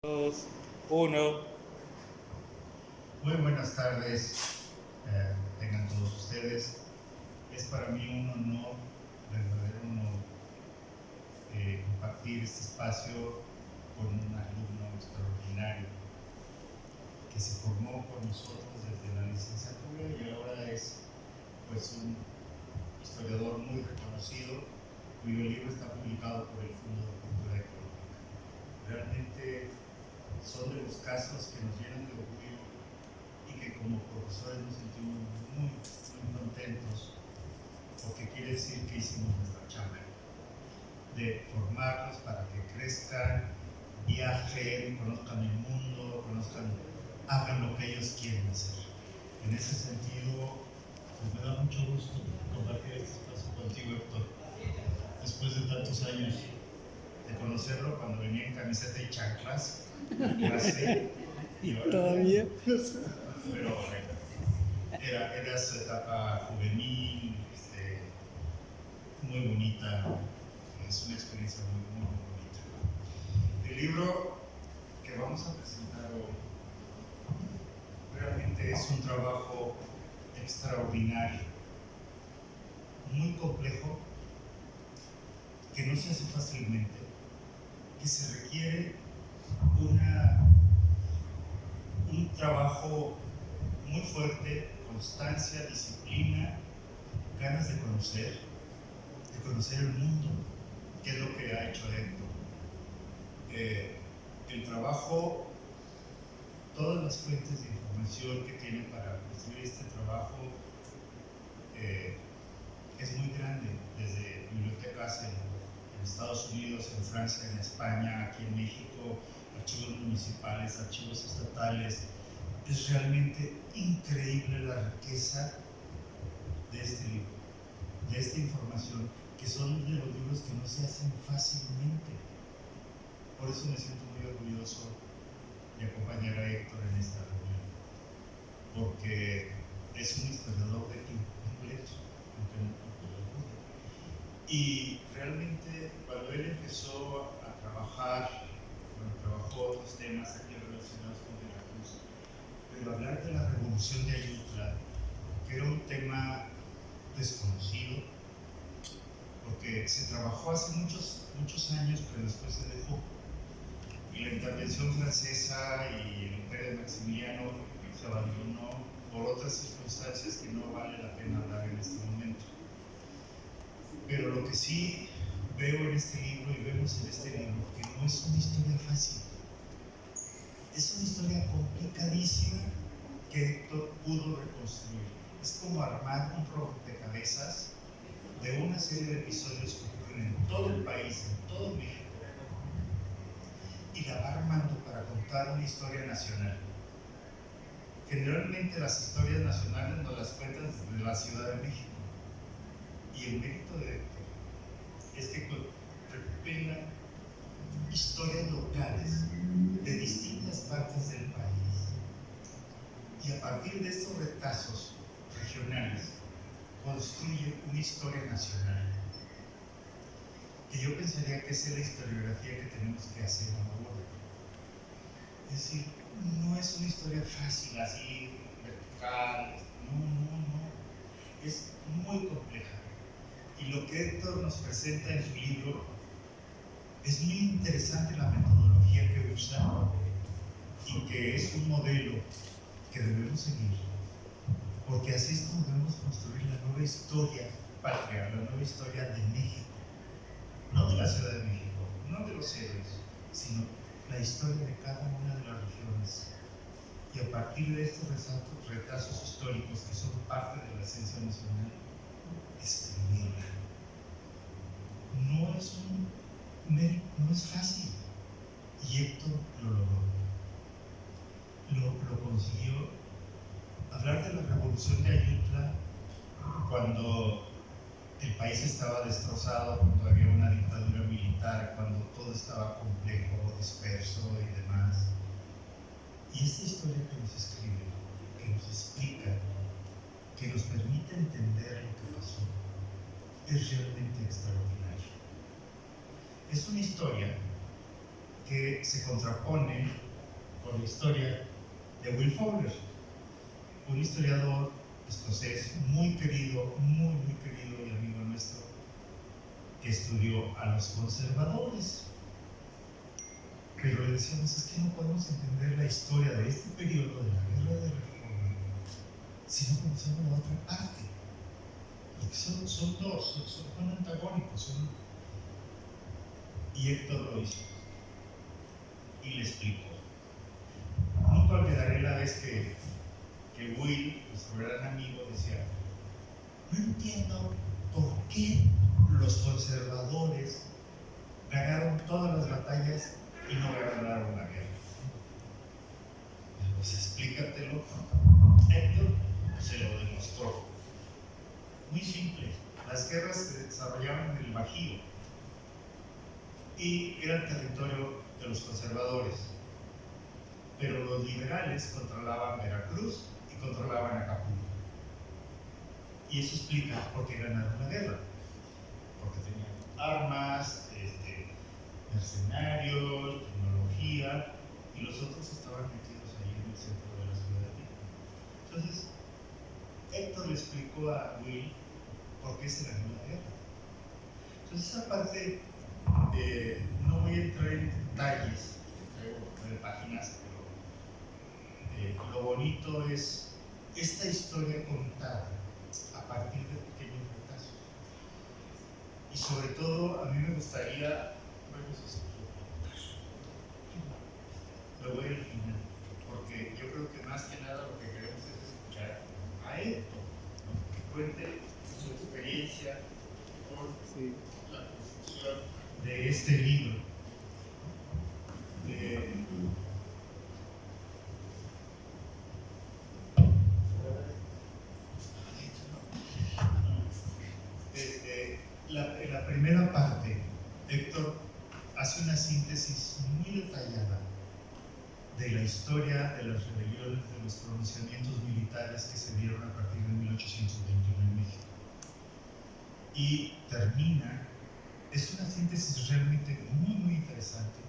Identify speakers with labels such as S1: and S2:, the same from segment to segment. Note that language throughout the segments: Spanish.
S1: Dos, uno.
S2: Muy buenas tardes, tengan todos ustedes. Es para mí un honor, verdadero honor, compartir este espacio con un alumno extraordinario que se formó con nosotros desde la licenciatura y ahora es pues un historiador muy reconocido, cuyo libro está publicado por el Fondo de Cultura Económica. Realmente son de los casos que nos llenan de orgullo y que como profesores nos sentimos muy contentos, porque quiere decir que hicimos nuestra chamba de formarlos para que crezcan, viajen, conozcan el mundo, hagan lo que ellos quieren hacer. En ese sentido, pues me da mucho gusto compartir este espacio contigo, Héctor. Después de tantos años de conocerlo, cuando venía en camiseta y chanclas a clase, y ahora
S1: Todavía.
S2: pero era su etapa juvenil, muy bonita, es una experiencia muy bonita. El libro que vamos a presentar hoy realmente es un trabajo extraordinario, muy complejo, que no se hace fácilmente, que se requiere un trabajo muy fuerte, constancia, disciplina, ganas de conocer el mundo, que es lo que ha hecho Héctor. El trabajo, todas las fuentes de información que tiene para construir este trabajo es muy grande, desde bibliotecas en Estados Unidos, en Francia, en España, aquí en México, archivos municipales, archivos estatales. Es realmente increíble la riqueza de este libro, de esta información, que son de los libros que no se hacen fácilmente. Por eso me siento muy orgulloso de acompañar a Héctor en esta reunión, porque es un historiador de tiempo completo, y realmente cuando él empezó a trabajar, trabajó otros temas aquí relacionados con Veracruz, pero hablar de la revolución de Ayutla, que era un tema desconocido, porque se trabajó hace muchos años, pero después se dejó. Y la intervención francesa y el imperio de Maximiliano se abandonó por otras circunstancias que no vale la pena hablar en este momento. Pero lo que sí veo en este libro y vemos en este libro, que no es una historia fácil, es una historia complicadísima que Héctor pudo reconstruir. Es como armar un rompecabezas de una serie de episodios que ocurren en todo el país, en todo México, y la va armando para contar una historia nacional. Generalmente las historias nacionales nos las cuentan desde la Ciudad de México, y el mérito de Héctor es que recopila historias locales de distintas partes del país, y a partir de estos retazos regionales construye una historia nacional, que yo pensaría que esa es la historiografía que tenemos que hacer ahora. Es decir, no es una historia fácil, así, vertical, no, es muy compleja. Y lo que Héctor nos presenta en su libro es muy interesante, la metodología que usa, y que es un modelo que debemos seguir, porque así es como debemos construir la nueva historia patria, la nueva historia de México, no de la Ciudad de México, no de los héroes, sino la historia de cada una de las regiones. Y a partir de estos retazos históricos que son parte de la esencia nacional, escribirla. No es fácil, y Héctor lo logró. Lo consiguió. Hablar de la revolución de Ayutla, cuando el país estaba destrozado, cuando había una dictadura militar, cuando todo estaba complejo, disperso y demás. Y esta historia que nos escribe, que nos explica, que nos permite entender lo que pasó, es realmente extraordinaria. Es una historia que que se contrapone con la historia de Will Fowler, un historiador escocés muy querido y amigo nuestro, que estudió a los conservadores. Pero le decíamos, es que no podemos entender la historia de este periodo de la Guerra de Reforma si no conocemos la otra parte. Porque son antagónicos. Y Héctor lo hizo. Y le explicó. Nunca olvidaré la vez que Will, nuestro gran amigo, decía, no entiendo por qué los conservadores ganaron todas las batallas y no ganaron la guerra. Pues explícatelo. Héctor se lo demostró. Muy simple. Las guerras se desarrollaban en el Bajío y era el territorio de los conservadores. Pero los liberales controlaban Veracruz y controlaban Acapulco. Y eso explica por qué ganaron la guerra. Porque tenían armas, mercenarios, tecnología, y los otros estaban metidos ahí en el centro de la Ciudad de México. Entonces, Héctor le explicó a Will por qué se ganó la guerra. Entonces, esa parte, no voy a entrar en detalles, traigo 9 páginas, pero lo bonito es esta historia contada a partir de pequeños retazos. Y sobre todo, a mí me gustaría, lo voy al final, porque yo creo que más que nada lo que queremos es escuchar a Héctor, ¿no? Que cuente su experiencia con la construcción de este libro. En la primera parte, Héctor hace una síntesis muy detallada de la historia de las rebeliones, de los pronunciamientos militares que se dieron a partir de 1821 en México. Y termina, es una síntesis realmente muy interesante.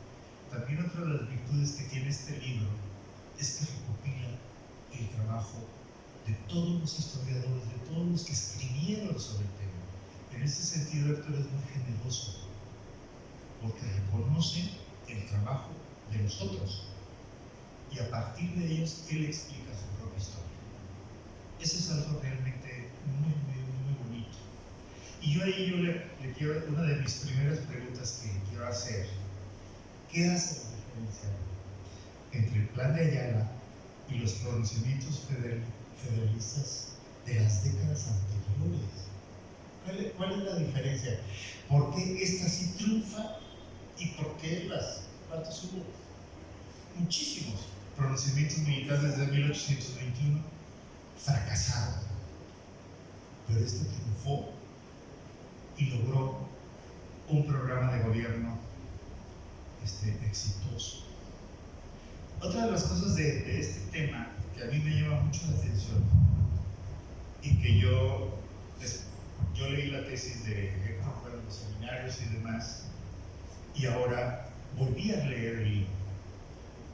S2: También otra de las virtudes que tiene este libro es que recopila el trabajo de todos los historiadores, de todos los que escribieron sobre el tema. En ese sentido, Héctor es muy generoso, porque reconoce el trabajo de los otros y a partir de ellos él explica su propia historia. Eso es algo realmente muy bonito. Y yo le quiero, una de mis primeras preguntas que quiero hacer, ¿qué hace la diferencia entre el Plan de Ayala y los pronunciamientos federalistas de las décadas anteriores? ¿Cuál es la diferencia? ¿Por qué esta sí triunfa y por qué cuántos hubo? Muchísimos pronunciamientos militares desde 1821 fracasaron, pero este triunfó y logró un programa de gobierno exitoso. Otra de las cosas de este tema que a mí me llama mucho la atención y que yo leí la tesis de Héctor Fuera en los seminarios y demás, y ahora volví a leer el libro,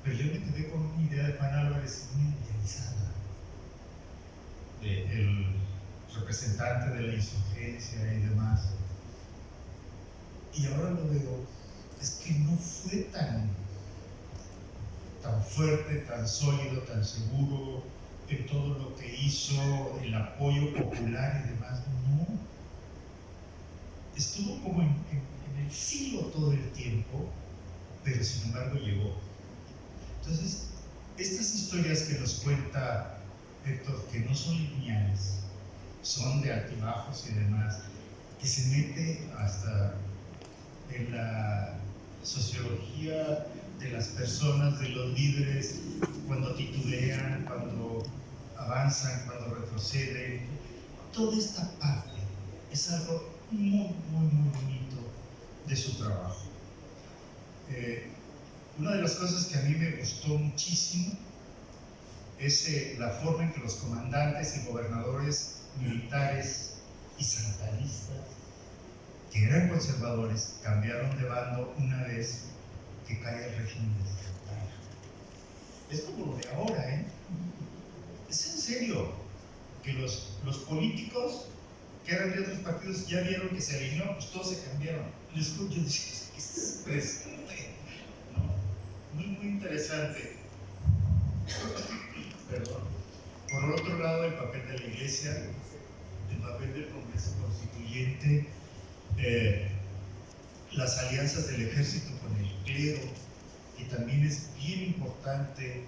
S2: pero yo me quedé con una idea de Juan Álvarez muy idealizada, el representante de la insurgencia y demás, y ahora lo veo, es que no fue tan fuerte, tan sólido, tan seguro en todo lo que hizo, el apoyo popular y demás. No, estuvo como en el filo todo el tiempo, pero sin embargo llegó. Entonces, estas historias que nos cuenta Héctor, que no son lineales, son de altibajos y demás, que se mete hasta en la sociología de las personas, de los líderes, cuando titubean, cuando avanzan, cuando retroceden. Toda esta parte es algo muy bonito de su trabajo. Una de las cosas que a mí me gustó muchísimo es la forma en que los comandantes y gobernadores militares y santanistas, que eran conservadores, cambiaron de bando una vez que cae el régimen de Franco. Es como lo de ahora, ¿eh? Es en serio que los políticos que eran de otros partidos ya vieron que se alineó, pues todos se cambiaron. Les escucho decir que es presente, ¿no? Muy interesante. Perdón. Por otro lado, el papel de la Iglesia, el papel del Congreso Constituyente, las alianzas del ejército con el clero, que también es bien importante,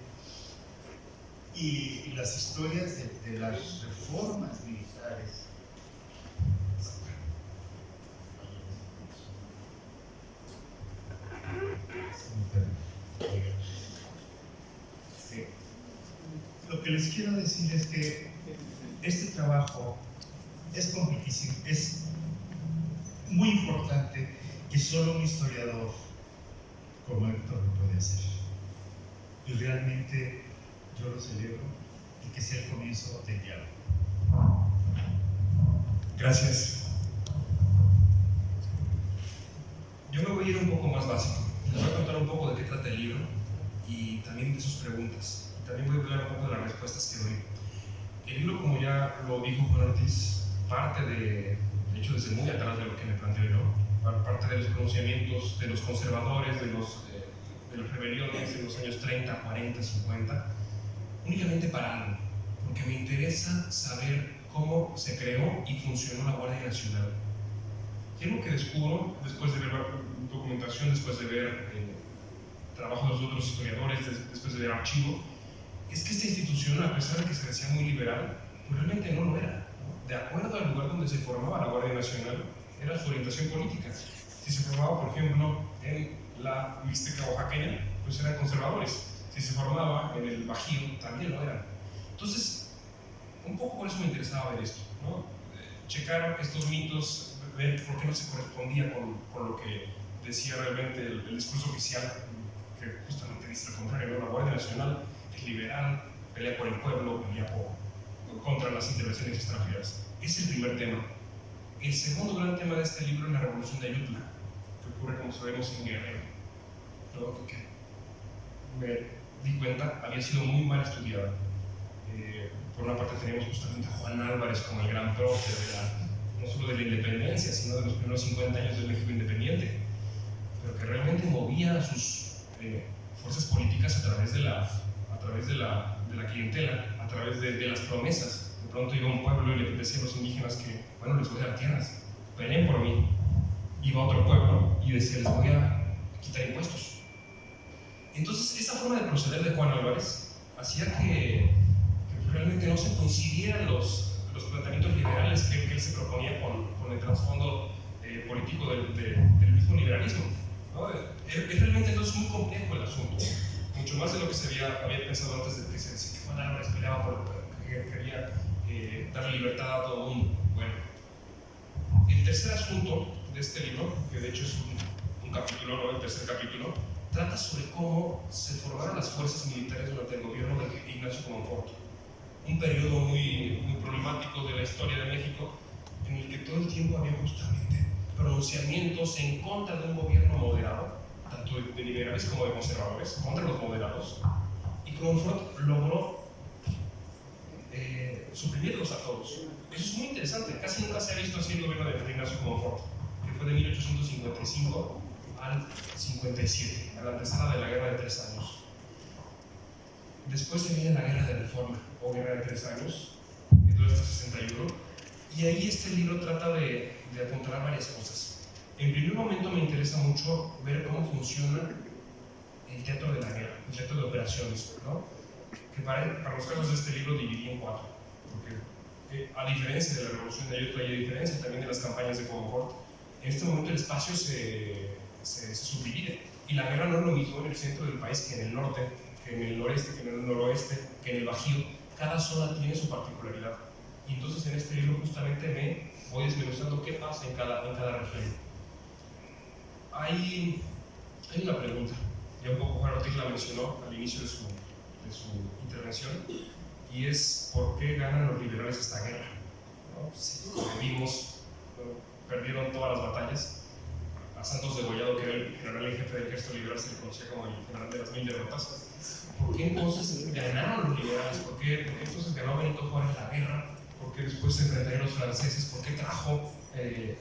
S2: y las historias de las reformas militares. Sí. Lo que les quiero decir es que este trabajo es complejísimo, es muy importante, que solo un historiador como Héctor lo puede hacer. Y realmente yo lo celebro y que sea el comienzo del diálogo.
S1: Gracias. Yo me voy a ir un poco más básico. Les voy a contar un poco de qué trata el libro y también de sus preguntas. Y también voy a hablar un poco de las respuestas que doy. El libro, como ya lo dijo Juan Ortiz, parte de hecho desde muy atrás de lo que me planteo yo, parte de los pronunciamientos de los conservadores, de las rebeliones de los años 30, 40, 50, únicamente para algo, porque me interesa saber cómo se creó y funcionó la Guardia Nacional. Y algo que descubro después de ver documentación, después de ver trabajo de los otros historiadores, después de ver archivo, es que esta institución, a pesar de que se decía muy liberal, pues realmente no lo era, ¿no? De acuerdo al lugar donde se formaba la Guardia Nacional, era su orientación política. Si se formaba, por ejemplo, en la Mixteca oaxaqueña, pues eran conservadores. Si se formaba en el Bajío, también lo eran. Entonces, un poco por eso me interesaba ver esto, ¿no? Checar estos mitos, ver por qué no se correspondía con lo que decía realmente el discurso oficial, que justamente dice lo contrario, ¿no? La Guardia Nacional es liberal, pelea por el pueblo, pelea contra las intervenciones extranjeras. Es el primer tema. El segundo gran tema de este libro es la Revolución de Ayutla, que ocurre, como sabemos, en Guerrero. Lo que me di cuenta había sido muy mal estudiada. Por una parte teníamos justamente a Juan Álvarez como el gran prócer no solo de la independencia, sino de los primeros 50 años del México independiente, pero que realmente movía sus fuerzas políticas a través de la clientela, a través de las promesas. De pronto iba a un pueblo y le decía a los indígenas que, bueno, les voy a dar tierras, peleen por mí. Iba a otro pueblo y decía, les voy a quitar impuestos. Entonces, esa forma de proceder de Juan Álvarez hacía que realmente no se coincidieran los planteamientos liberales que él se proponía con el trasfondo político del mismo liberalismo, ¿no? Es realmente entonces muy complejo el asunto, mucho más de lo que se había pensado antes de que Juan Álvarez peleaba por que quería darle libertad a todo el mundo. Bueno, el tercer asunto de este libro, que de hecho es un capítulo, ¿no? El tercer capítulo, trata sobre cómo se formaron las fuerzas militares durante el gobierno de Ignacio Comonfort. Un periodo muy problemático de la historia de México, en el que todo el tiempo había justamente pronunciamientos en contra de un gobierno moderado, tanto de liberales como de conservadores, contra los moderados, y Comonfort logró suprimirlos a todos. Eso es muy interesante, casi nunca se ha visto así el gobierno de Ignacio Comonfort, que fue de 1855 al 57, a la antesala de la Guerra de 3 años. Después se viene la Guerra de Reforma, o Guerra de 3 años, que dura hasta 61, y ahí este libro trata de apuntalar varias cosas. En primer momento me interesa mucho ver cómo funciona el teatro de la guerra, el teatro de operaciones, ¿no? Que para los casos de este libro dividí en 4, porque a diferencia de la Revolución de Ayutla y a diferencia también de las campañas de Comonfort, en este momento el espacio se subdivide, y la guerra no es lo mismo en el centro del país que en el norte, que en el noreste, que en el noroeste, que en el Bajío. Cada zona tiene su particularidad. Y entonces en este libro justamente me voy desmenuzando qué pasa en cada región. Hay una pregunta, ya un poco Juan Ortiz la mencionó al inicio de su intervención, y es ¿por qué ganan los liberales esta guerra? ¿No? Sí, como vimos, perdieron todas las batallas a Santos Degollado, que era el general en jefe del ejército liberal, se le conocía como el general de las 1000 derrotas. ¿Por qué entonces ganaron los liberales? ¿Por qué entonces ganó Benito Juárez la guerra? ¿Por qué después se enfrentaron a los franceses? ¿Por qué trajo, por qué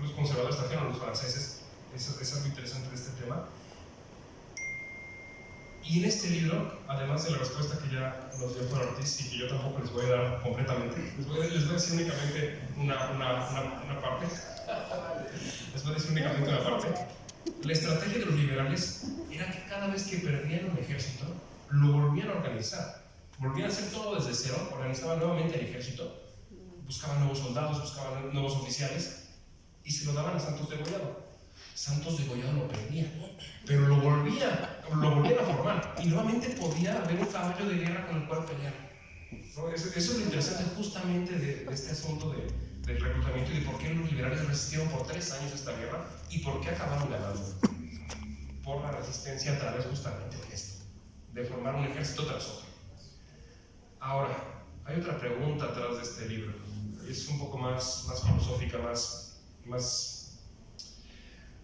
S1: los conservadores trajeron a los franceses? Eso es lo interesante de este tema. Y en este libro, además de la respuesta que ya nos dio Juan Ortiz y que yo tampoco les voy a dar completamente, les voy a decir únicamente una parte. Les voy a decir únicamente una parte. La estrategia de los liberales era que cada vez que perdían un ejército, lo volvían a organizar. Volvían a hacer todo desde cero, organizaban nuevamente el ejército, buscaban nuevos soldados, buscaban nuevos oficiales y se lo daban a Santos Degollado. Santos Degollado lo perdía, pero lo volvían a formar y nuevamente podía haber un caballo de guerra con el cual pelear, ¿no? Eso es lo interesante justamente de este asunto del reclutamiento y de por qué los liberales resistieron por 3 años esta guerra y por qué acabaron ganando. Por la resistencia a través justamente de esto, de formar un ejército tras otro. Ahora, hay otra pregunta atrás de este libro, es un poco más filosófica, más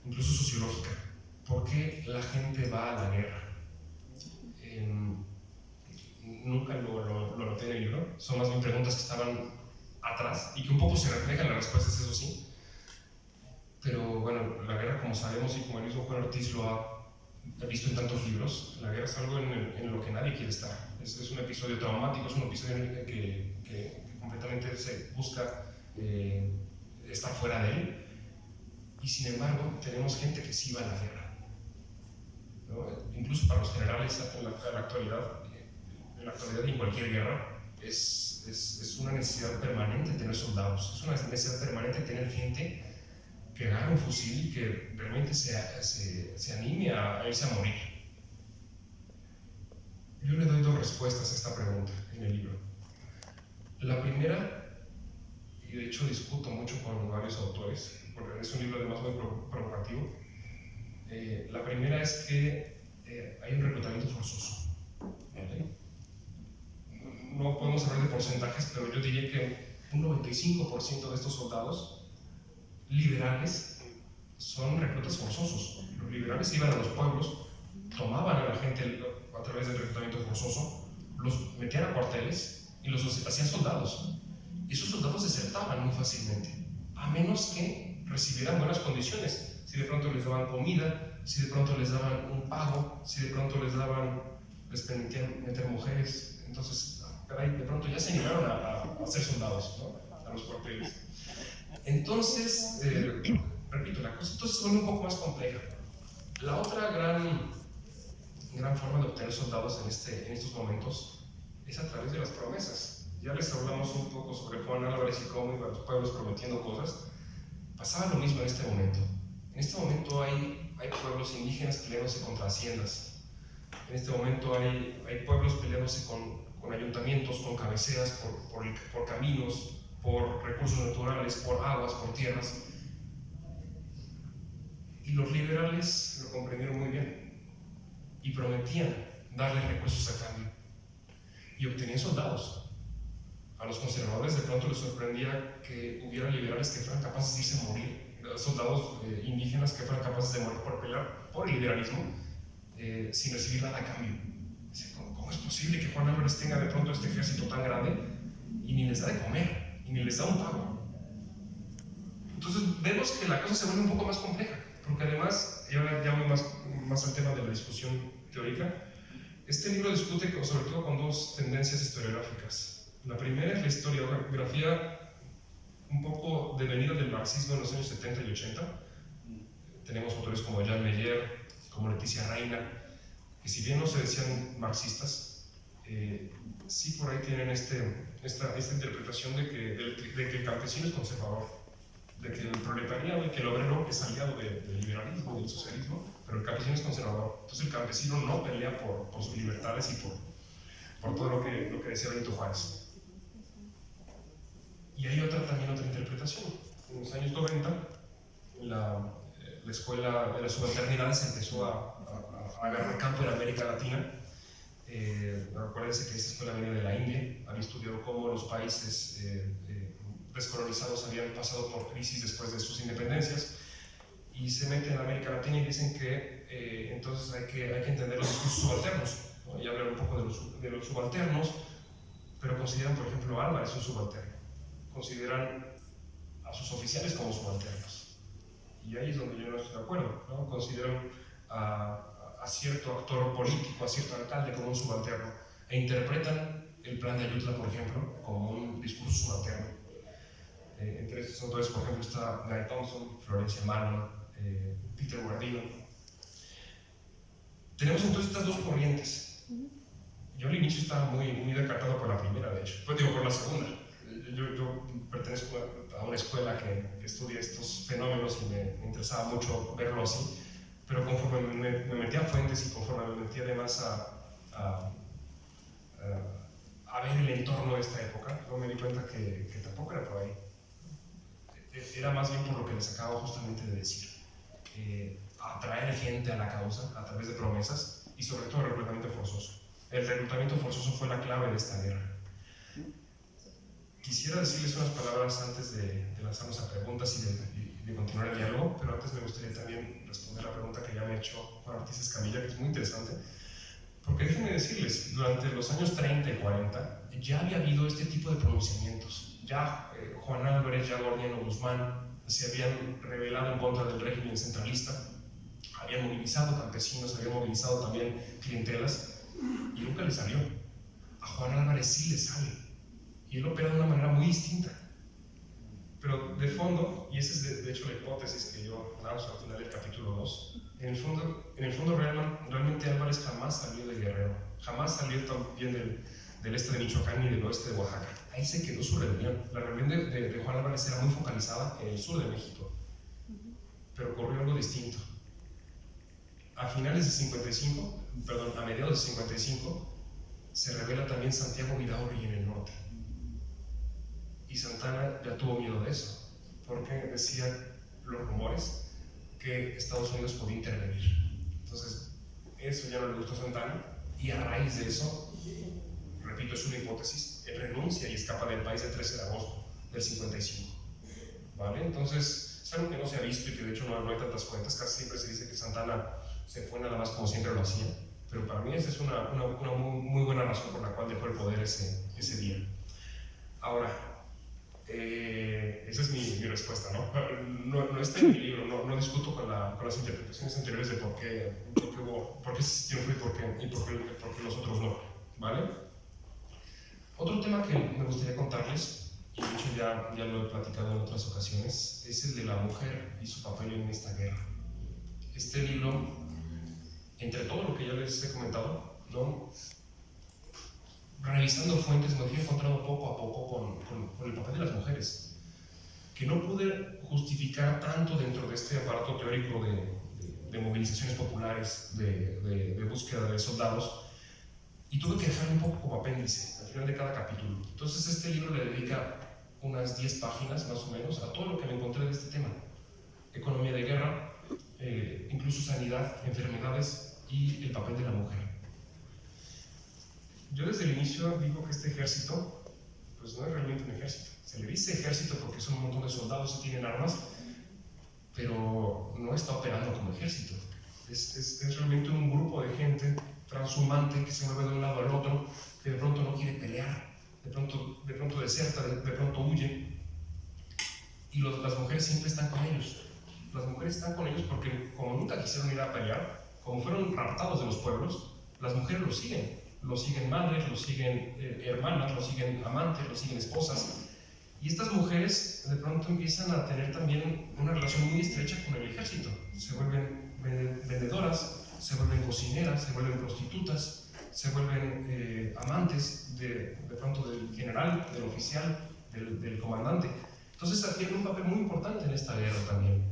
S1: incluso sociológica. ¿Por qué la gente va a la guerra? Nunca lo noté en el libro, son más bien preguntas que estaban atrás y que un poco se reflejan en las respuestas, eso sí. Pero bueno, la guerra, como sabemos y como el mismo Juan Ortiz lo ha visto en tantos libros, la guerra es algo en lo que nadie quiere estar. Es un episodio traumático, es un episodio en el que completamente se busca estar fuera de él. Y sin embargo, tenemos gente que sí va a la guerra, ¿no? Incluso para los generales en la actualidad y en cualquier guerra, es una necesidad permanente tener soldados, es una necesidad permanente tener gente que agarre un fusil y que realmente se anime a irse a morir. Yo le doy 2 respuestas a esta pregunta en el libro. La primera, y de hecho discuto mucho con varios autores, porque es un libro además muy provocativo. La primera es que hay un reclutamiento forzoso. ¿Vale? No podemos hablar de porcentajes, pero yo diría que un 95% de estos soldados liberales son reclutas forzosos. Los liberales iban a los pueblos, tomaban a la gente a través del reclutamiento forzoso, los metían a cuarteles y los hacían soldados. Y esos soldados desertaban muy fácilmente, a menos que recibieran buenas condiciones. Si de pronto les daban comida, si de pronto les daban un pago, si de pronto les permitían meter mujeres, entonces de pronto ya se animaron a ser soldados, ¿no? A los cuarteles. Entonces, repito, la cosa entonces se vuelve un poco más compleja. La otra gran forma de obtener soldados en estos momentos es a través de las promesas. Ya les hablamos un poco sobre Juan Álvarez y cómo iba a los pueblos prometiendo cosas. Pasaba lo mismo en este momento. En este momento hay pueblos indígenas peleándose contra haciendas. En este momento hay pueblos peleándose con ayuntamientos, con cabeceras, por caminos, por recursos naturales, por aguas, por tierras. Y los liberales lo comprendieron muy bien y prometían darles recursos a cambio. Y obtenían soldados. A los conservadores de pronto les sorprendía que hubiera liberales que fueran capaces de irse a morir, soldados indígenas que fueran capaces de morir por pelear por el liberalismo sin recibir nada a cambio. ¿Cómo es posible que Juan Álvarez tenga de pronto este ejército tan grande y ni les da de comer, y ni les da un pago? Entonces vemos que la cosa se vuelve un poco más compleja, porque además, ya voy más al tema de la discusión teórica. Este libro discute sobre todo con 2 tendencias historiográficas. La primera es la historiografía un poco devenida del marxismo en los años 70 y 80. Tenemos autores como Jean Meyer, como Leticia Reina, que si bien no se decían marxistas, sí por ahí tienen esta interpretación de que el campesino es conservador, de que el proletariado y que el obrero es aliado del liberalismo, del socialismo, pero el campesino es conservador. Entonces el campesino no pelea por sus libertades y por todo lo que decía Benito Juárez. Y hay también otra interpretación. En los años 90, la escuela de las subalternidades empezó a agarrar campo en América Latina. Acuérdense que esta escuela venía de la India, había estudiado cómo los países descolonizados habían pasado por crisis después de sus independencias. y se meten en América Latina y dicen que entonces hay que entender los discursos subalternos, ¿no? Y hablar un poco de los subalternos, pero consideran, por ejemplo, a Álvarez un subalterno, consideran a sus oficiales como subalternos, y ahí es donde yo no estoy de acuerdo, ¿no? Consideran a cierto actor político, a cierto alcalde como un subalterno, e interpretan el plan de Ayutla, por ejemplo, como un discurso subalterno. Entre estos autores, por ejemplo, está Guy Thompson, Florencia Marlon, Peter Guardino. Tenemos entonces estas dos corrientes. Yo al inicio estaba muy descartado por la primera, de hecho, pues digo, por la segunda. Yo pertenezco a una escuela que estudia estos fenómenos y me interesaba mucho verlo así, pero conforme me metí a fuentes y conforme me metí además a ver el entorno de esta época, yo me di cuenta que tampoco era por ahí. Era más bien por lo que les acabo justamente de decir. Atraer gente a la causa a través de promesas y sobre todo el reclutamiento forzoso. El reclutamiento forzoso fue la clave de esta guerra. Quisiera decirles unas palabras antes de lanzarnos a preguntas y de continuar el diálogo, pero antes me gustaría también responder la pregunta que ya me ha hecho Juan Ortiz Escamilla, que es muy interesante, porque déjenme decirles, durante los años 30 y 40 ya había habido este tipo de pronunciamientos. Ya Juan Álvarez, ya Gordiano Guzmán se habían rebelado en contra del régimen centralista, habían movilizado campesinos, habían movilizado también clientelas, y nunca le salió. A Juan Álvarez sí le sale, y él opera de una manera muy distinta. Pero de fondo, y esa es de hecho la hipótesis que yo lanzo al final del capítulo 2, en el fondo realmente Álvarez jamás salió de Guerrero, jamás salió también del este de Michoacán ni del oeste de Oaxaca. Ahí se quedó su rebelión. La rebelión de Juan Álvarez era muy focalizada en el sur de México, pero ocurrió algo distinto. A finales de 55, perdón, a mediados de 55, se revela también Santiago Vidaurri en el norte. Y Santana ya tuvo miedo de eso, porque decían los rumores que Estados Unidos podía intervenir. Entonces, eso ya no le gustó a Santana, y a raíz de eso, repito, es una hipótesis, él renuncia y escapa del país el 13 de agosto del 55. ¿Vale? Entonces, es algo que no se ha visto y que de hecho no hay tantas fuentes. Casi siempre se dice que Santana se fue nada más como siempre lo hacía, pero para mí esa es una muy buena razón por la cual dejó el poder ese día. Ahora, esa es mi respuesta, ¿no? No está en mi libro, no discuto con las interpretaciones anteriores de por qué se sintió y por qué los otros no, ¿vale? Otro tema que me gustaría contarles, y de hecho ya lo he platicado en otras ocasiones, es el de la mujer y su papel en esta guerra. Este libro, entre todo lo que ya les he comentado, ¿no? Revisando fuentes me fui encontrando poco a poco con el papel de las mujeres, que no pude justificar tanto dentro de este aparato teórico de movilizaciones populares, de búsqueda de soldados, y tuve que dejar un poco como apéndice al final de cada capítulo. Entonces este libro le dedica unas 10 páginas más o menos a todo lo que me encontré de este tema: economía de guerra, incluso sanidad, enfermedades y el papel de la mujer. Yo desde el inicio digo que este ejército pues no es realmente un ejército. Se le dice ejército porque son un montón de soldados y tienen armas, pero no está operando como ejército. Es realmente un grupo de gente transhumante que se mueve de un lado al otro, que de pronto no quiere pelear, de pronto deserta, de pronto huye, y las mujeres siempre están con ellos. Las mujeres están con ellos porque como nunca quisieron ir a pelear, como fueron raptados de los pueblos, las mujeres los siguen madres, los siguen hermanas, los siguen amantes, los siguen esposas, y estas mujeres de pronto empiezan a tener también una relación muy estrecha con el ejército. Se vuelven vendedoras, se vuelven cocineras, se vuelven prostitutas, se vuelven amantes de pronto del general, del oficial, del comandante. Entonces adquieren un papel muy importante en esta guerra también.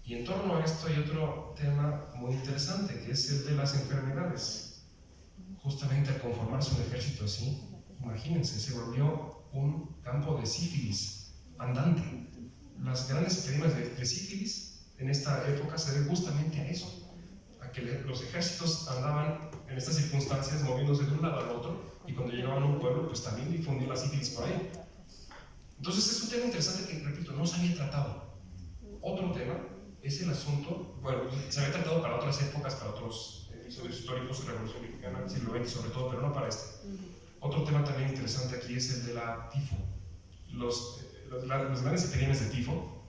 S1: Y en torno a esto hay otro tema muy interesante, que es el de las enfermedades. Justamente al conformarse un ejército así, imagínense, se volvió un campo de sífilis andante. Las grandes epidemias de sífilis en esta época se deben justamente a eso, a que los ejércitos andaban en estas circunstancias moviéndose de un lado al otro, y cuando llegaban a un pueblo pues también difundían la sífilis por ahí. Entonces es un tema interesante que, repito, no se había tratado. Otro tema es el asunto, bueno, se había tratado para otras épocas, para otros episodios históricos de la Revolución Mexicana, del siglo XX sobre todo, pero no para este. Otro tema también interesante aquí es el de la tifo. Los grandes epidemias de tifo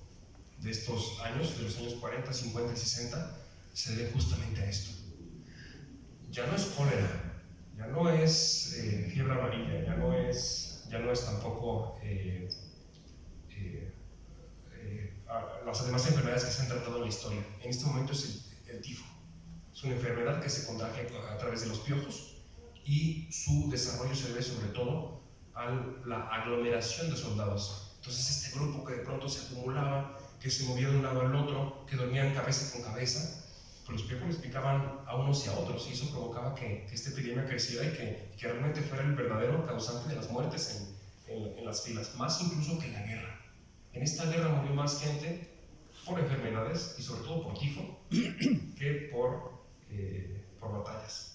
S1: de estos años, de los años 40, 50 y 60, se deben justamente a esto. Ya no es cólera, ya no es fiebre amarilla, ya no es tampoco las demás enfermedades que se han tratado en la historia. En este momento es el tifo. Es una enfermedad que se contagia a través de los piojos y su desarrollo se debe sobre todo a la aglomeración de soldados. Entonces este grupo que de pronto se acumulaba, que se movía de un lado al otro, que dormían cabeza con cabeza, pues los piojos les picaban a unos y a otros, y eso provocaba que esta epidemia creciera y que realmente fuera el verdadero causante de las muertes en las filas, más incluso que en la guerra. En esta guerra murió más gente por enfermedades y sobre todo por tifo que por batallas.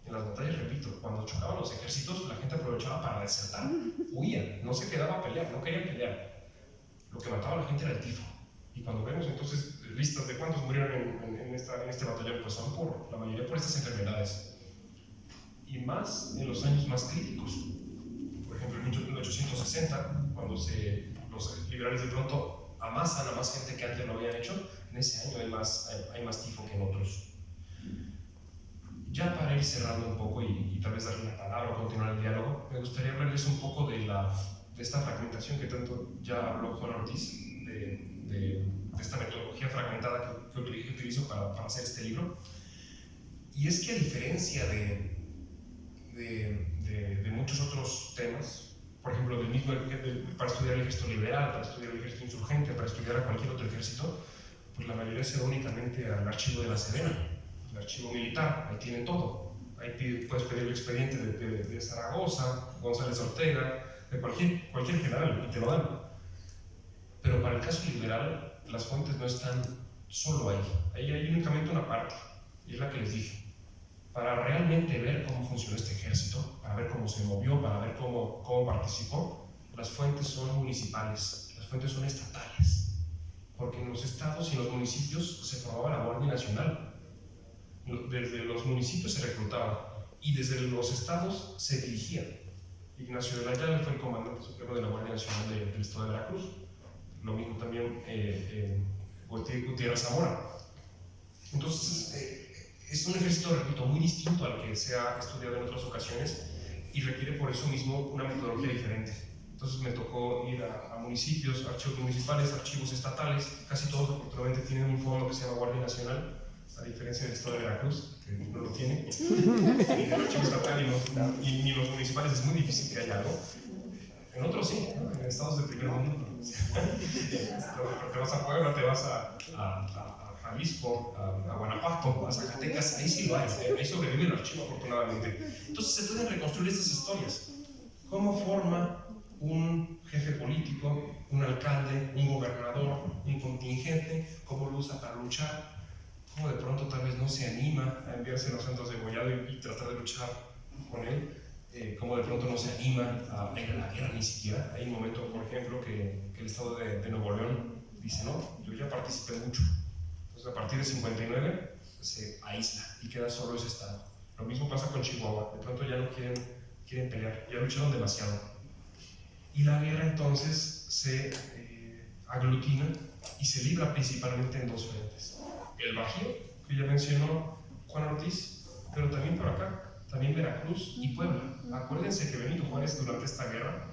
S1: En las batallas, repito, cuando chocaban los ejércitos, la gente aprovechaba para desertar, huía, no se quedaba a pelear, no querían pelear. Lo que mataba a la gente era el tifo. Y cuando vemos entonces listas de cuántos murieron en este batallón, pues son la mayoría por estas enfermedades. Y más en los años más críticos. Por ejemplo, en 1860, cuando los liberales de pronto amasan a más gente que antes lo habían hecho, en ese año hay más tifo que en otros. Ya para ir cerrando un poco y tal vez darle la palabra o continuar el diálogo, me gustaría hablarles un poco de esta fragmentación que tanto ya habló Juan Ortiz, de esta metodología fragmentada que utilizo para hacer este libro. Y es que a diferencia de muchos otros temas, por ejemplo, para estudiar el ejército liberal, para estudiar el ejército insurgente, para estudiar a cualquier otro ejército, pues la mayoría se va únicamente al archivo de la Sedena, el archivo militar, ahí tienen todo. Ahí puedes pedir el expediente de Zaragoza, González Ortega, de cualquier general, y te lo dan. Pero para el caso liberal, las fuentes no están solo ahí. Ahí hay únicamente una parte, y es la que les dije. Para realmente ver cómo funcionó este ejército, para ver cómo se movió, para ver cómo participó, las fuentes son municipales, las fuentes son estatales. Porque en los estados y en los municipios se formaba la Guardia Nacional. Desde los municipios se reclutaba y desde los estados se dirigía. Ignacio de la Llave fue el comandante supremo de la Guardia Nacional del estado de Veracruz. Lo mismo también Gutiérrez Zamora. Entonces, es un ejército, repito, muy distinto al que se ha estudiado en otras ocasiones y requiere por eso mismo una metodología diferente. Entonces me tocó ir a municipios, archivos municipales, archivos estatales. Casi todos afortunadamente tienen un fondo que se llama Guardia Nacional, a diferencia del estado de Veracruz, que no lo tiene. Ni el archivo estatal ni los municipales es muy difícil que haya algo. En otros sí, ¿no? En estados del primer mundo. Te vas a Puebla, te vas a Jalisco, a Guanajuato, a Zacatecas, ahí sí lo hay, ahí sobrevive el archivo afortunadamente. Entonces se pueden reconstruir estas historias. ¿Cómo forma un jefe político, un alcalde, un gobernador, un contingente? ¿Cómo lo usa para luchar? ¿Cómo de pronto tal vez no se anima a enviarse los Santos de Gollado y tratar de luchar con él? Cómo de pronto no se anima a ir a la guerra ni siquiera. Hay un momento, por ejemplo, que el estado de Nuevo León dice, no, yo ya participé mucho. Entonces a partir de 59 se aísla y queda solo ese estado. Lo mismo pasa con Chihuahua, de pronto ya no quieren pelear, ya lucharon demasiado. Y la guerra entonces se aglutina y se libra principalmente en dos frentes. El Bajío, que ya mencionó Juan Ortiz, pero también por acá, también Veracruz y Puebla. Acuérdense que Benito Juárez durante esta guerra,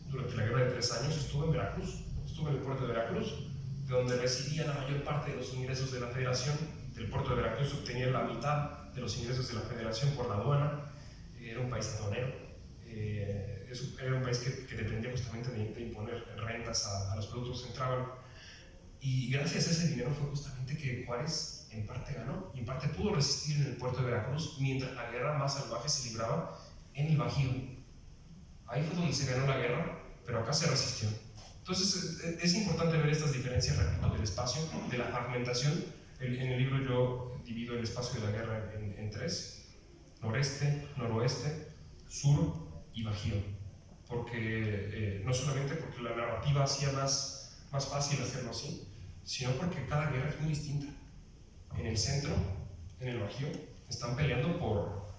S1: durante la guerra de 3 años, estuvo en Veracruz, estuvo en el puerto de Veracruz, de donde recibía la mayor parte de los ingresos de la Federación. Del puerto de Veracruz obtenía la mitad de los ingresos de la Federación por la aduana. Era un país aduanero, era un país que dependía justamente de imponer rentas a los productos que entraban. Y gracias a ese dinero fue justamente que Juárez en parte ganó y en parte pudo resistir en el puerto de Veracruz, mientras la guerra más salvaje se libraba en el Bajío. Ahí fue donde se ganó la guerra, pero acá se resistió. Entonces es importante ver estas diferencias, repito, del espacio, de la fragmentación. En el libro yo divido el espacio de la guerra en 3: noreste, noroeste, sur y Bajío. Porque no solamente porque la narrativa hacía más fácil hacerlo así, sino porque cada guerra es muy distinta. En el centro, en el Bajío, están peleando por...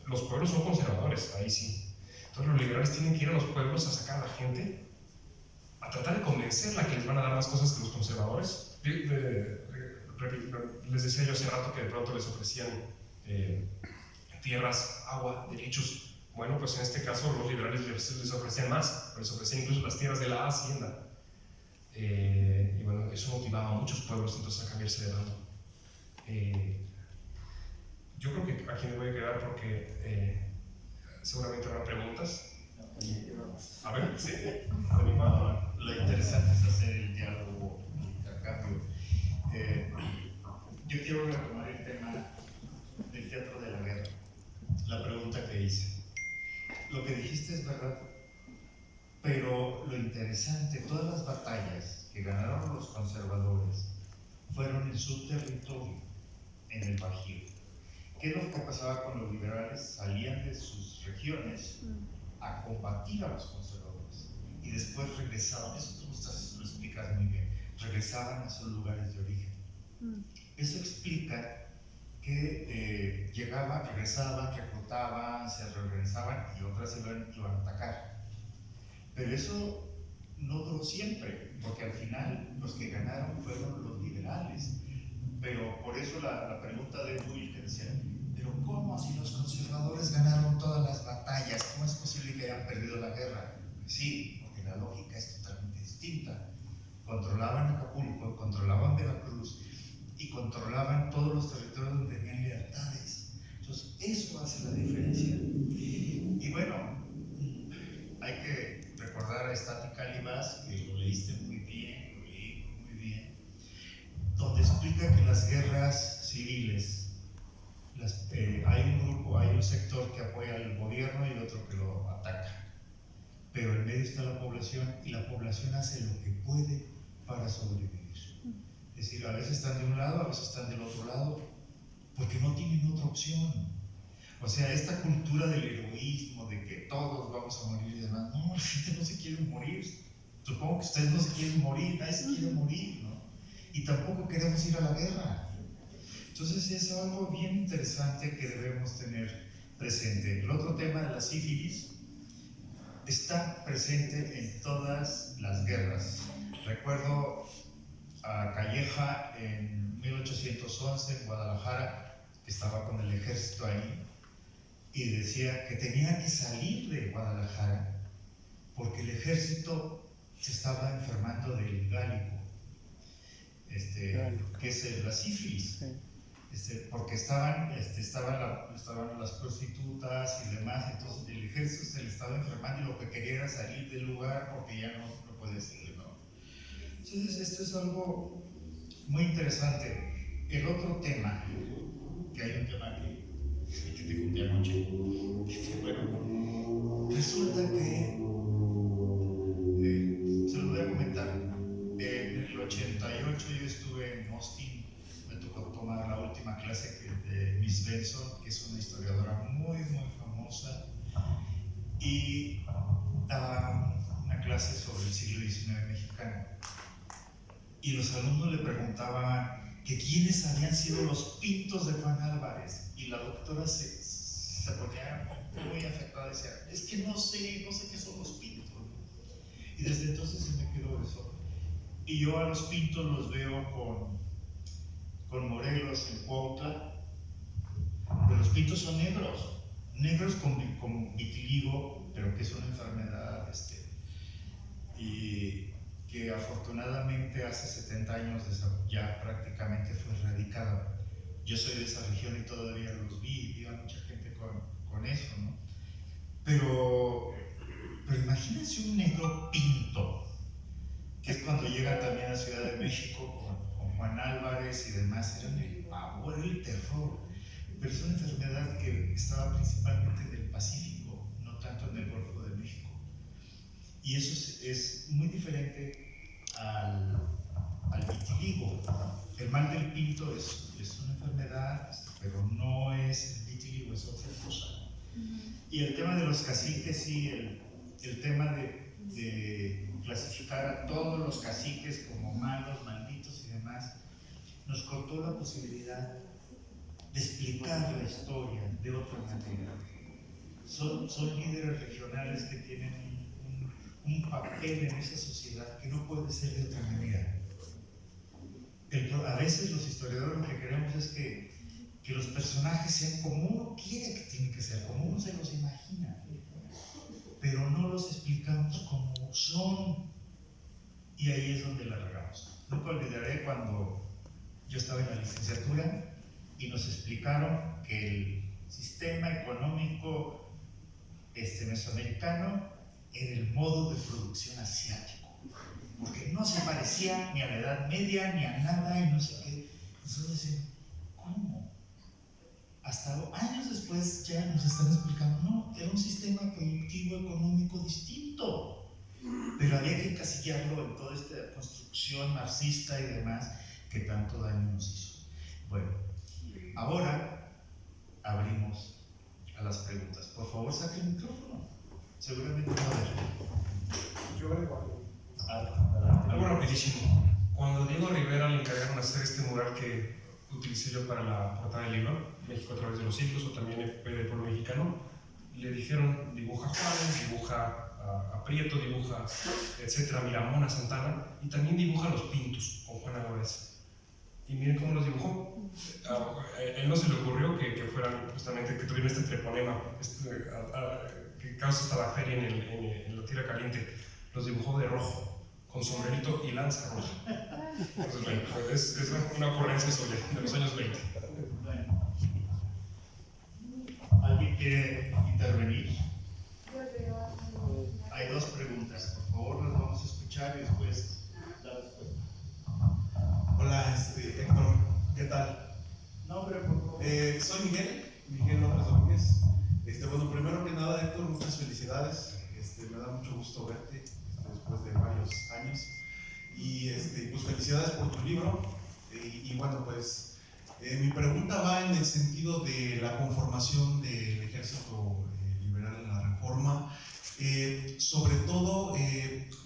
S1: Los pueblos son conservadores, ahí sí. Entonces los liberales tienen que ir a los pueblos a sacar a la gente, a tratar de convencerla que les van a dar más cosas que los conservadores. Les decía yo hace rato que de pronto les ofrecían tierras, agua, derechos. Bueno, pues en este caso los liberales les ofrecían más, les ofrecían incluso las tierras de la hacienda. Y bueno, eso motivaba a muchos pueblos entonces a cambiarse de bando. Yo creo que aquí me voy a quedar porque seguramente habrá preguntas. A ver, sí.
S2: Lo interesante es hacer el diálogo, el intercambio. Yo quiero retomar el tema del teatro de la guerra. La pregunta que hice. Lo que dijiste es verdad, pero lo interesante, todas las batallas que ganaron los conservadores fueron en su territorio, en el Bajío. ¿Qué es lo que pasaba con los liberales? Salían de sus regiones a combatir a los conservadores y después regresaban, eso tú lo explicas muy bien, regresaban a sus lugares de origen. Eso explica que regresaban, reclutaban, se reorganizaban y otras iban a atacar. Pero eso no duró siempre, porque al final los que ganaron fueron los liberales. Pero por eso la pregunta de Will, que decía, ¿pero cómo si los conservadores ganaron todas las batallas? ¿Cómo es posible que hayan perdido la guerra? Sí, porque la lógica es totalmente distinta. Controlaban Acapulco, controlaban Veracruz y controlaban todos los territorios donde tenían lealtades. Entonces, eso hace la diferencia. Y bueno, hay que recordar a Stati Calibas, que lo leíste muy bien, lo leí muy bien, donde explica que las guerras civiles, hay un grupo, hay un sector que apoya al gobierno y otro que lo ataca. Pero en medio está la población y la población hace lo que puede para sobrevivir. Es decir, a veces están de un lado, a veces están del otro lado, porque no tienen otra opción. O sea, esta cultura del heroísmo, de que todos vamos a morir y demás, no, la gente no se quiere morir. Supongo que ustedes no se quieren morir, nadie se quiere morir, ¿no? Y tampoco queremos ir a la guerra. Entonces es algo bien interesante que debemos tener presente. El otro tema de la sífilis está presente en todas las guerras. Recuerdo a Calleja en 1811 en Guadalajara, que estaba con el ejército ahí, y decía que tenía que salir de Guadalajara porque el ejército se estaba enfermando del gálico, que es la sífilis. Porque estaban las prostitutas y demás, entonces el ejército se le estaba enfermando y lo que quería era salir del lugar porque ya no puede seguir, ¿no? Entonces esto es algo muy interesante. El otro tema, que hay un tema que te conté anoche, bueno, resulta que, se lo voy a comentar, en el 88 yo estuve en Austin. Me tocó tomar la última clase de Miss Benson, que es una historiadora muy, muy famosa, y daba una clase sobre el siglo XIX mexicano. Y los alumnos le preguntaban que quiénes habían sido los pintos de Juan Álvarez, y la doctora se ponía muy afectada y decía, es que no sé qué son los pintos. Y desde entonces se me quedó eso. Y yo a los pintos los veo con Morelos en Cuautla, pero los pintos son negros con vitiligo, pero que es una enfermedad y que afortunadamente hace 70 años ya prácticamente fue erradicada. Yo soy de esa región y todavía los vi a mucha gente con eso, ¿no? Pero imagínense un negro pinto, que es cuando llega también a Ciudad de México con Juan Álvarez y demás, era el pavor, el terror. Pero es una enfermedad que estaba principalmente en el Pacífico, no tanto en el Golfo de México. Y eso es muy diferente al vitiligo. El mal del pinto es una enfermedad, pero no es el vitiligo, es otra cosa. Y el tema de los caciques, sí, el tema de de clasificar a todos los caciques como malos, malditos y demás, nos cortó la posibilidad de explicar la historia de otra manera. Son líderes regionales que tienen un papel en esa sociedad que no puede ser de otra manera. A veces los historiadores lo que queremos es que los personajes sean como uno quiere que tienen que ser, como uno se los imagina, pero no los explicamos como son, y ahí es donde la regamos. Nunca olvidaré cuando yo estaba en la licenciatura y nos explicaron que el sistema económico mesoamericano era el modo de producción asiático, porque no se parecía ni a la Edad Media ni a nada y no sé qué. Nosotros decíamos, ¿cómo? Hasta años después ya nos están explicando, no, era un sistema productivo económico distinto, pero había que encasillarlo en toda esta construcción marxista y demás que tanto daño nos hizo. Bueno, ahora abrimos a las preguntas. Por favor, saque el micrófono. Seguramente va a haber.
S3: Yo vengo.
S1: Algo rapidísimo. Cuando a Diego Rivera le encargaron hacer este mural que utilicé yo para la portada del libro, México a través de los siglos, o también el pueblo mexicano, le dijeron, dibuja a Juárez, dibuja a Prieto, dibuja, etcétera, Miramón, a Santana, y también dibuja a los Pintos, con Juan Álvarez. Y miren cómo los dibujó. A él no se le ocurrió que fueran justamente, que tuvieran este treponema, que causa esta bacteria en la tierra caliente. Los dibujó de rojo, con sombrerito y lanza roja. Entonces, bueno, es una ocurrencia suya, de los años 20.
S2: Bueno. ¿Alguien quiere intervenir? Hay dos preguntas. Por favor, las vamos a escuchar y después la respuesta.
S3: Hola, Héctor, ¿qué tal?
S2: Nombre, por favor.
S3: Soy Miguel López Domínguez. Bueno, primero que nada, Héctor, muchas felicidades. Me da mucho gusto verte después de varios años. Y pues felicidades por tu libro. Y bueno, pues mi pregunta va en el sentido de la conformación del Ejército Liberal en la Reforma, sobre todo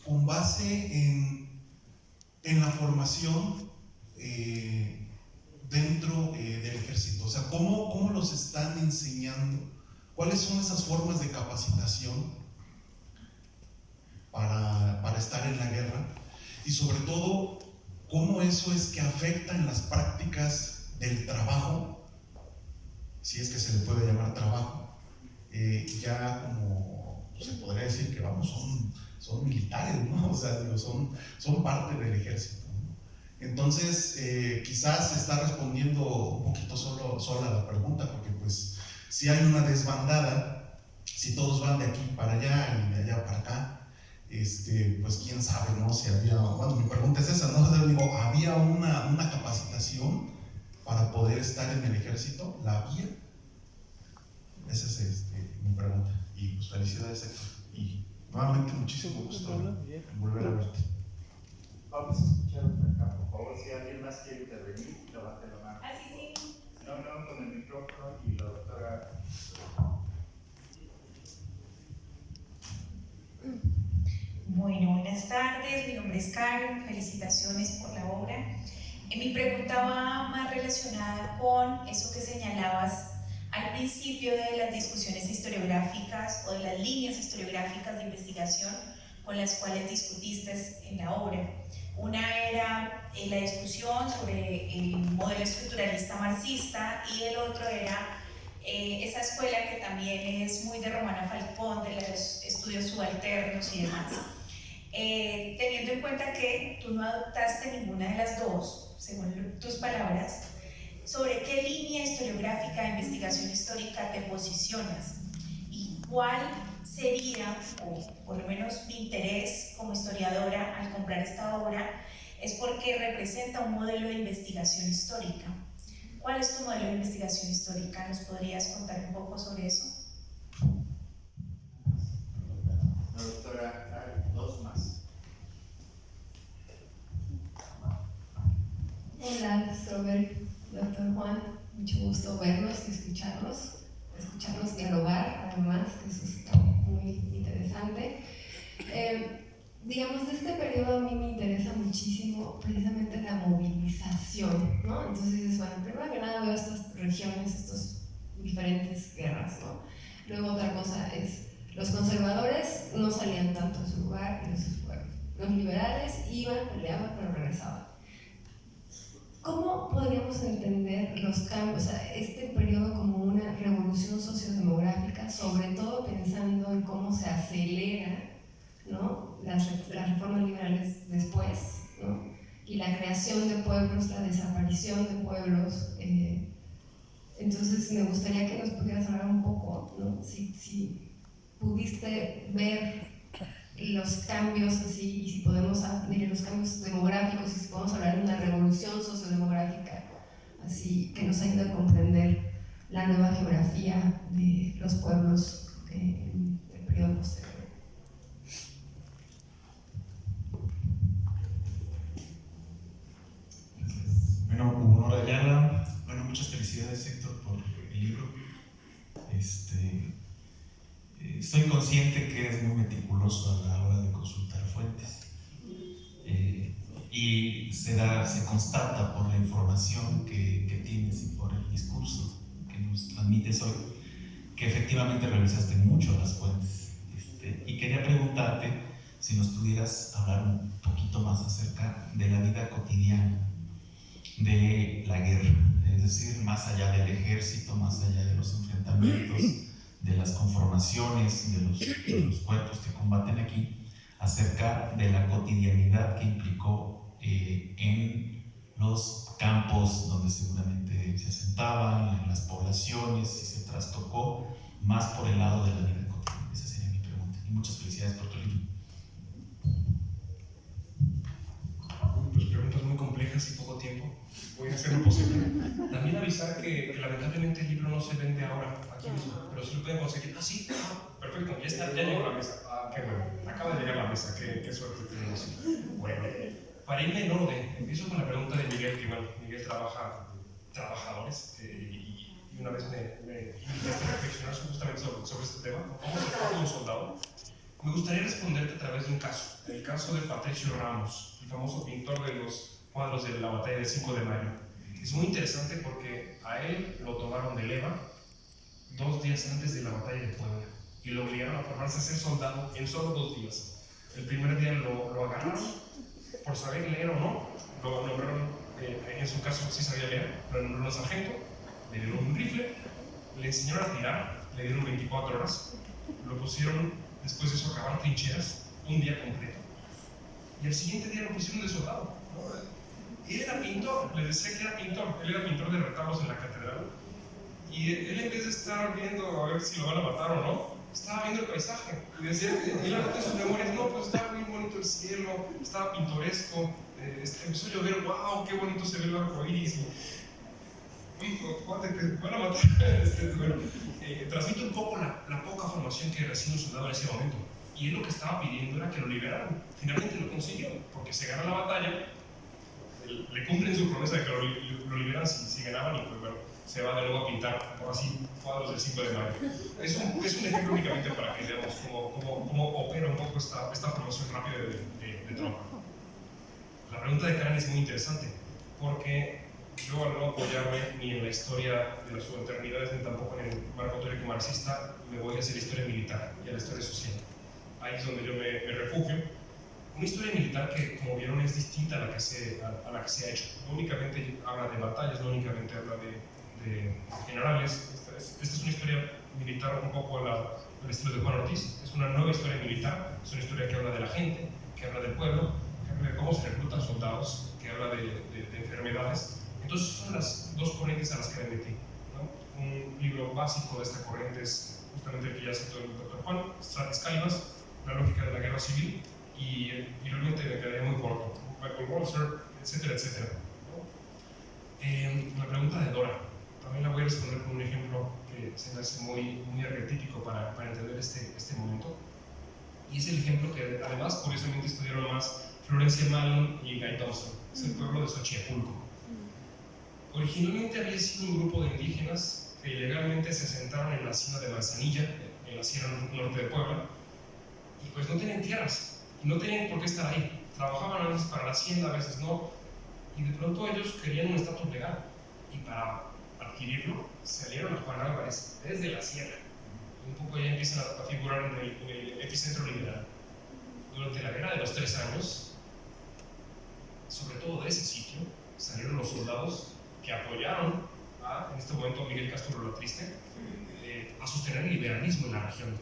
S3: con base en la formación dentro del ejército. O sea, ¿cómo los están enseñando? ¿Cuáles son esas formas de capacitación para estar en la guerra? Y sobre todo, ¿cómo eso es que afecta en las prácticas del trabajo, si es que se le puede llamar trabajo? Ya como se podría decir que vamos, son militares, ¿no? O sea, son parte del ejército, ¿no? Entonces, quizás se está respondiendo un poquito sola la pregunta, porque pues si hay una desbandada, si todos van de aquí para allá y de allá para acá, pues quién sabe, ¿no? Si había, bueno, mi pregunta es esa, ¿no? O sea, digo, ¿había una capacitación para poder estar en el ejército? ¿La había? Esa es mi pregunta. Y pues felicidades, Héctor. Y nuevamente muchísimo gusto en volver a verte.
S2: Vamos a escuchar acá, por favor. Si alguien más quiere intervenir, levante la mano.
S4: Así sí.
S2: No, con el micrófono y la doctora.
S4: Bueno, buenas tardes, mi nombre es Karen, felicitaciones por la obra. Mi pregunta va más relacionada con eso que señalabas al principio de las discusiones historiográficas o de las líneas historiográficas de investigación con las cuales discutiste en la obra. Una era la discusión sobre el modelo estructuralista marxista y el otro era esa escuela que también es muy de Romana Falcón, de los estudios subalternos y demás. Teniendo en cuenta que tú no adoptaste ninguna de las dos, según tus palabras, ¿sobre qué línea historiográfica de investigación histórica te posicionas? ¿Y cuál sería, o por lo menos mi interés como historiadora al comprar esta obra, es porque representa un modelo de investigación histórica? ¿Cuál es tu modelo de investigación histórica? ¿Nos podrías contar un poco sobre eso?
S2: La doctora, dos más.
S5: Hola, doctor Juan, mucho gusto verlos y escucharlos dialogar, además, eso está muy interesante. como precisamente la movilización, ¿no? Entonces dices, bueno, primero que nada veo estas regiones, estas diferentes guerras, ¿no? Luego otra cosa es, los conservadores no salían tanto de su lugar y de sus pueblos. Los liberales iban, peleaban, pero regresaban. ¿Cómo podríamos entender los cambios, o sea, este periodo como una revolución sociodemográfica, sobre todo pensando en cómo se acelera, ¿no?, las reformas liberales después, ¿no?, y la creación de pueblos, la desaparición de pueblos? Entonces me gustaría que nos pudieras hablar un poco, ¿no?, si pudiste ver los cambios así, y si podemos hablar los cambios demográficos, y si podemos hablar de una revolución sociodemográfica así que nos ayude a comprender la nueva geografía de los pueblos en el periodo posterior.
S3: Bueno, Hugo Ayala, bueno, muchas felicidades, Héctor, por el libro. Soy consciente que eres muy meticuloso a la hora de consultar fuentes, y se constata por la información que tienes y por el discurso que nos transmites hoy, que efectivamente revisaste mucho las fuentes. Y quería preguntarte si nos pudieras hablar un poquito más acerca de la vida cotidiana de la guerra, es decir, más allá del ejército, más allá de los enfrentamientos, de las conformaciones, de los cuerpos que combaten aquí, acerca de la cotidianidad que implicó en los campos donde seguramente se asentaban, en las poblaciones, y se trastocó más por el lado de la vida cotidiana. Esa sería mi pregunta. Y muchas felicidades por tu libro.
S1: Pues preguntas muy complejas y poco tiempo. Voy a hacer lo posible. También avisar que lamentablemente el libro no se vende ahora aquí mismo, pero sí lo pueden conseguir. Ah, sí, perfecto, ya llegó a la mesa. Ah, qué bueno, acaba de llegar a la mesa, qué suerte tenemos. Bueno, para irme en orden, empiezo con la pregunta de Miguel, que bueno, Miguel trabaja trabajadores, y una vez me invitaste a reflexionar justamente sobre este tema, cómo se trata un soldado. Me gustaría responderte a través de un caso, el caso de Patricio Ramos, el famoso pintor de los cuadros de la batalla del 5 de mayo. Es muy interesante porque a él lo tomaron de leva 2 días antes de la batalla de Puebla y lo obligaron a formarse a ser soldado en solo 2 días. El primer día lo agarraron por saber leer o no, lo nombraron, en su caso sí sabía leer, lo nombraron sargento, le dieron un rifle, le enseñaron a tirar, le dieron 24 horas, lo pusieron después de eso a cavar trincheras un día completo y el siguiente día lo pusieron de soldado, ¿no? Él era pintor, les decía que era pintor, él era pintor de retablos en la catedral, y él en vez de estar viendo a ver si lo van a matar o no, estaba viendo el paisaje, y decía, él anotó en sus memorias, no, pues estaba muy bonito el cielo, estaba pintoresco, empezó a llover, wow, qué bonito se ve el arco iris, van a matar. Bueno, transmite un poco la poca formación que recibe un soldado en ese momento, y él lo que estaba pidiendo era que lo liberaran. Finalmente lo consiguió, porque se gana la batalla, le cumplen su promesa de que lo liberan si ganaban, y pues bueno, se va de nuevo a pintar, por así, cuadros del 5 de mayo. Es un ejemplo únicamente para que veamos cómo opera un poco esta formación rápida de tropa. La pregunta de Karen es muy interesante, porque yo al no apoyarme ni en la historia de las subalternidades, ni tampoco en el marco teórico marxista, me voy hacia la historia militar y a la historia social. Ahí es donde yo me refugio. Una historia militar que, como vieron, es distinta a la que se ha hecho. No únicamente habla de batallas, no únicamente habla de generales. Esta es una historia militar un poco al estilo de Juan Ortiz. Es una nueva historia militar, es una historia que habla de la gente, que habla del pueblo, que habla de cómo se reclutan soldados, que habla de enfermedades. Entonces son las dos corrientes a las que me metí, ¿no? Un libro básico de esta corriente es justamente el que ya citó el Dr. Juan, Stratis Calibas, la lógica de la guerra civil, y realmente me quedaría muy corto. Michael Walzer, etcétera, etcétera, ¿no? La pregunta de Dora, también la voy a responder con un ejemplo que se me hace muy arquetípico para entender este momento. Y es el ejemplo que además, curiosamente, estudiaron más Florencia Malin y Guy Thompson. Es el pueblo de Xochipulco. Originalmente había sido un grupo de indígenas que ilegalmente se asentaron en la cima de Manzanilla, en la sierra norte de Puebla, y pues no tenían tierras, y no tenían por qué estar ahí. trabajaban a veces para la hacienda, a veces no, y de pronto ellos querían un estatus legal, y para adquirirlo salieron a Juan Álvarez desde la sierra. Un poco ya empiezan a figurar en el epicentro liberal. Durante la Guerra de los 3 años, sobre todo de ese sitio, salieron los soldados que apoyaron en este momento a Miguel Castro Lotriste a sostener el liberalismo en la región.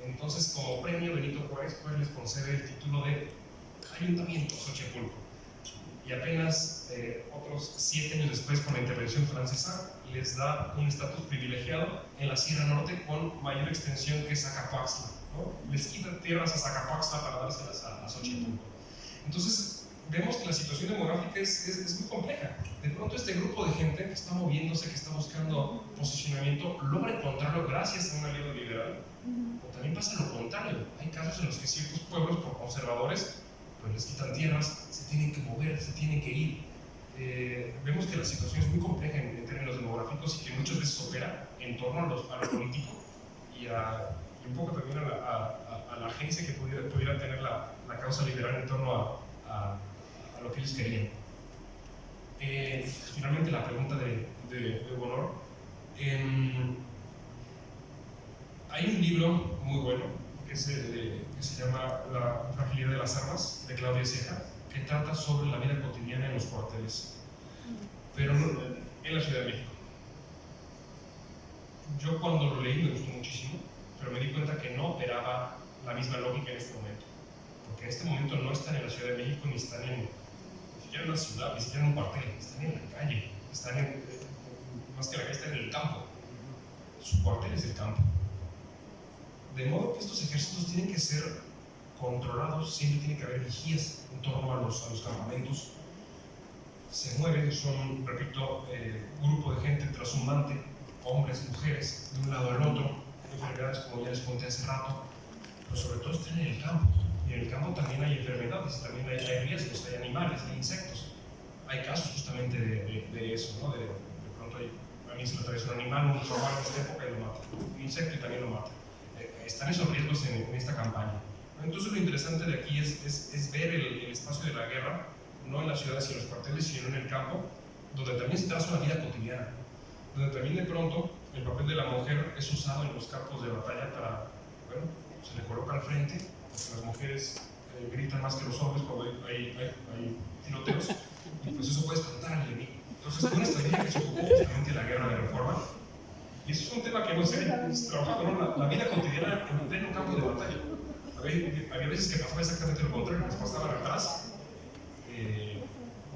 S1: Entonces, como premio, Benito Juárez les concede el título de Ayuntamiento Xochipulco. Y apenas otros 7 años después, con la intervención francesa, les da un estatus privilegiado en la Sierra Norte con mayor extensión que Zacapoaxtla, ¿no? Les quita tierras a Zacapoaxtla para dárselas a Xochipulco. Entonces, vemos que la situación demográfica es muy compleja. De pronto este grupo de gente que está moviéndose, que está buscando posicionamiento, logra encontrarlo gracias a un aliado liberal. O también pasa lo contrario. Hay casos en los que ciertos pueblos, por conservadores, pues les quitan tierras, se tienen que mover, se tienen que ir. Vemos que la situación es muy compleja en términos demográficos y que muchas veces opera en torno a lo político y un poco también a la agencia que pudiera tener la causa liberal en torno a lo que ellos querían. Finalmente, la pregunta de Honor. Hay un libro muy bueno que se llama La fragilidad de las armas, de Claudia Ceja, que trata sobre la vida cotidiana en los cuarteles, pero no, en la Ciudad de México. Yo cuando lo leí me gustó muchísimo, pero me di cuenta que no operaba la misma lógica en este momento, porque en este momento no están en la Ciudad de México ni están ni siquiera en una ciudad, ni siquiera en un cuartel, están en la calle, más que la calle, están en el campo. Su cuartel es el campo. De modo que estos ejércitos tienen que ser controlados, siempre tiene que haber vigías en torno a los campamentos. Se mueven, son, repito, un grupo de gente trashumante, hombres, mujeres, de un lado al otro, enfermedades como ya les conté hace rato, pero sobre todo están en el campo. Y en el campo también hay enfermedades, también hay riesgos, hay animales, hay insectos. Hay casos justamente de eso, ¿no? De pronto a mí se le atraviesa un animal, un robalo en esta época y lo mata. Un insecto y también lo mata. Están esos riesgos en esta campaña. Entonces lo interesante de aquí es ver el espacio de la guerra, no en las ciudades y en los cuarteles, sino en el campo, donde también se traza una vida cotidiana, donde también de pronto el papel de la mujer es usado en los campos de batalla para, bueno, se le coloca al frente, porque las mujeres gritan más que los hombres cuando hay tiroteos, y pues eso puede espantar al enemigo. Entonces fue una estrategia que se ocupó justamente la guerra de reforma. Y eso es un tema que hemos trabajado, ¿no? La vida cotidiana en pleno campo de batalla. Había veces que pasaba exactamente lo contrario, nos pasaban atrás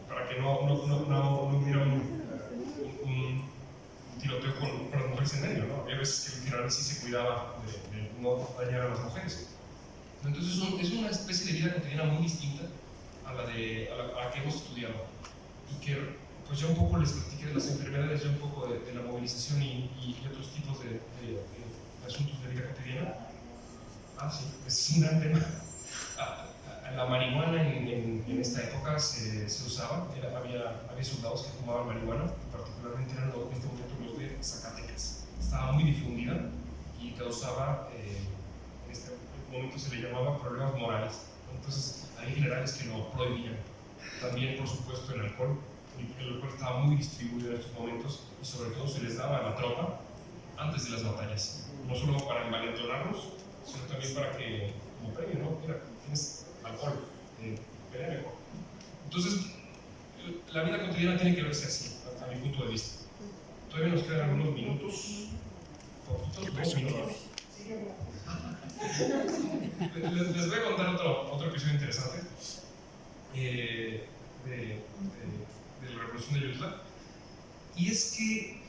S1: para que no hubiera un tiroteo con las mujeres en medio, ¿no? Había veces que el general sí se cuidaba de no dañar a las mujeres. Entonces es una especie de vida cotidiana muy distinta a la que hemos estudiado y que pues ya un poco les platiqué de las enfermedades, ya un poco de la movilización y otros tipos de asuntos de vida cotidiana. Sí, es un gran tema. La marihuana en esta época se usaba, había soldados que fumaban marihuana, particularmente eran en este momento los de Zacatecas. Estaba muy difundida y causaba, en este momento se le llamaba problemas morales. Entonces, hay generales que lo prohibían. También, por supuesto, el alcohol. El alcohol estaba muy distribuido en estos momentos y sobre todo se les daba a la tropa antes de las batallas, no solo para envalentonarlos, sino también para que, como premio, ¿no? Mira, tienes alcohol, pelea mejor. Entonces, la vida cotidiana tiene que verse así, a mi punto de vista. Todavía nos quedan algunos minutos, poquitos, 2 minutos. Les voy a contar otro episodio interesante de la Revolución de Ayutla, y es que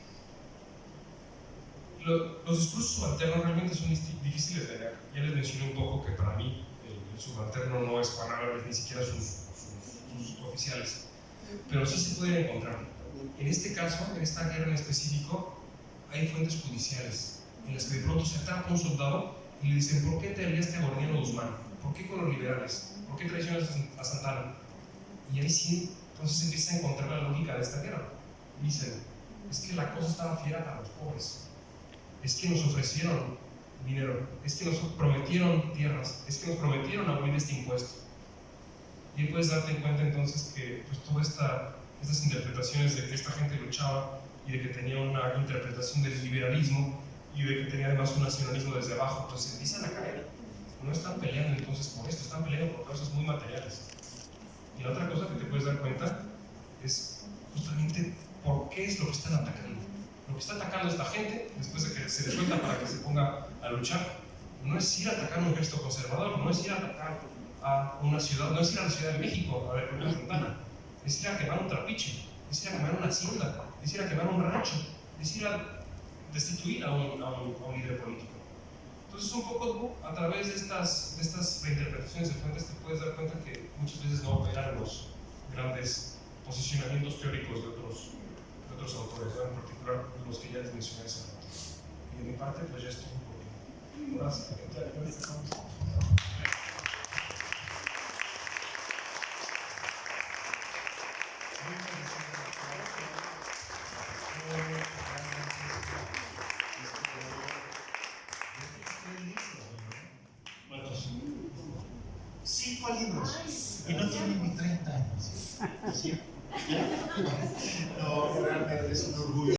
S1: los discursos subalternos realmente son difíciles de leer. Ya les mencioné un poco que para mí el subalterno no es Juan Álvarez, ni siquiera sus oficiales, pero sí se pueden encontrar. En este caso, en esta guerra en específico, hay fuentes judiciales en las que de pronto se atrapa un soldado y le dicen: ¿por qué te aliaste a Gordiano Guzmán? ¿Por qué con los liberales? ¿Por qué traicionas a Santana? Y ahí sí, entonces empieza a encontrar la lógica de esta guerra. Dicen: es que la cosa estaba fiera para los pobres, es que nos ofrecieron dinero, es que nos prometieron tierras, es que nos prometieron abolir este impuesto. Y ahí puedes darte cuenta entonces que pues, todas estas interpretaciones de que esta gente luchaba y de que tenía una interpretación del liberalismo y de que tenía además un nacionalismo desde abajo, pues se empiezan a caer. No están peleando entonces por esto, están peleando por causas muy materiales. Y la otra cosa que te puedes dar cuenta es justamente por qué es lo que están atacando. Lo que está atacando esta gente, después de que se les suelta para que se ponga a luchar, no es ir a atacar a un ejército conservador, no es ir a atacar a una ciudad, no es ir a la Ciudad de México a ver por una ventana, es ir a quemar un trapiche, es ir a quemar una hacienda, es ir a quemar un rancho, es ir a destituir a un líder político. Entonces, un poco a través de estas reinterpretaciones de fuentes te puedes dar cuenta que muchas veces no operan los grandes posicionamientos teóricos de otros autores, ¿no? En particular los que ya les mencioné hace rato. Y de mi parte, pues ya estuvo porque gracias.
S2: ¿Cuántos? 5 libros. Y no tienen ni 30 años. ¿Sí? No, realmente es un orgullo.